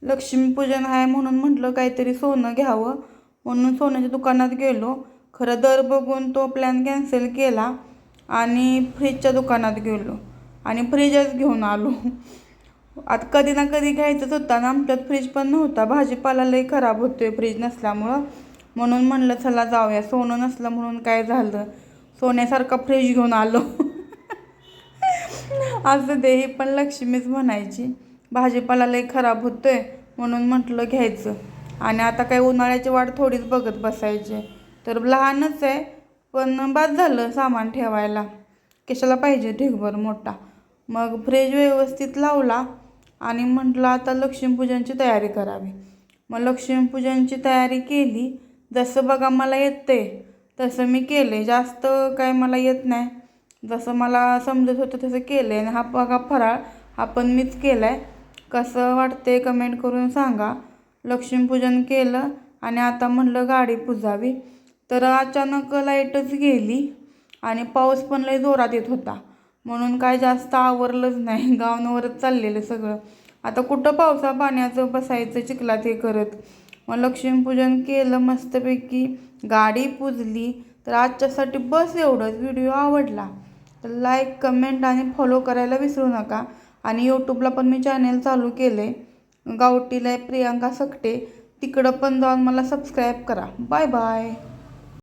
लक्ष्मीपूजन आहे म्हणून म्हटलं काहीतरी सोनं घ्यावं, म्हणून सोन्याच्या दुकानात गेलो. खरं दर बघून तो प्लॅन कॅन्सल केला आणि फ्रीजच्या दुकानात गेलो आणि फ्रीजच घेऊन आलो. आता कधी ना कधी घ्यायचंच होता ना, आमच्यात फ्रीज पण नव्हता. भाजीपाला लई खराब होतोय फ्रीज नसल्यामुळं, म्हणून म्हणलं चला जाऊया. सोनं नसलं म्हणून काय झालं, सोन्यासारखा फ्रीज घेऊन आलो. असं दे, ही पण लक्ष्मीच म्हणायची. भाजीपाला लई खराब होतोय म्हणून म्हटलं घ्यायचं. आणि आता काय उन्हाळ्याची वाट थोडीच बघत बसायची. तर लहानच आहे पण बाद झालं सामान ठेवायला, कशाला पाहिजे ढिगभर मोठा. मग फ्रीज व्यवस्थित लावला आणि म्हटलं आता लक्ष्मीपूजनची तयारी करावी. मग लक्ष्मीपूजनची तयारी केली. जसं बघा मला येते तसं मी केले. जास्त काय मला येत नाही, जसं मला समजत होतं तसं केलं आहे. आणि हा बघा फराळ हा पण मीच केला आहे. कसं वाटते कमेंट करून सांगा. लक्ष्मीपूजन केलं आणि आता म्हटलं गाडी पुजावी. तर अचानक लाईटच गेली आणि पाऊस पण लई जोरात येत होता, म्हणून काय जास्त आवरलंच नाही. गावावरच चाललेलं सगळं. आता कुठं पावसा पाण्याचं बसायचं चिखलात हे करत. मग लक्ष्मीपूजन केलं मस्तपैकी, गाडी पुजली. तर आजच्यासाठी बस एवढंच. व्हिडिओ आवडला तर लाईक, कमेंट आणि फॉलो करायला विसरू नका. आणि यूट्यूबला पण मी चॅनेल चालू केले, गावठीला प्रियांका सकटे, तिकडं पण जाऊन मला सबस्क्राईब करा. Bye bye.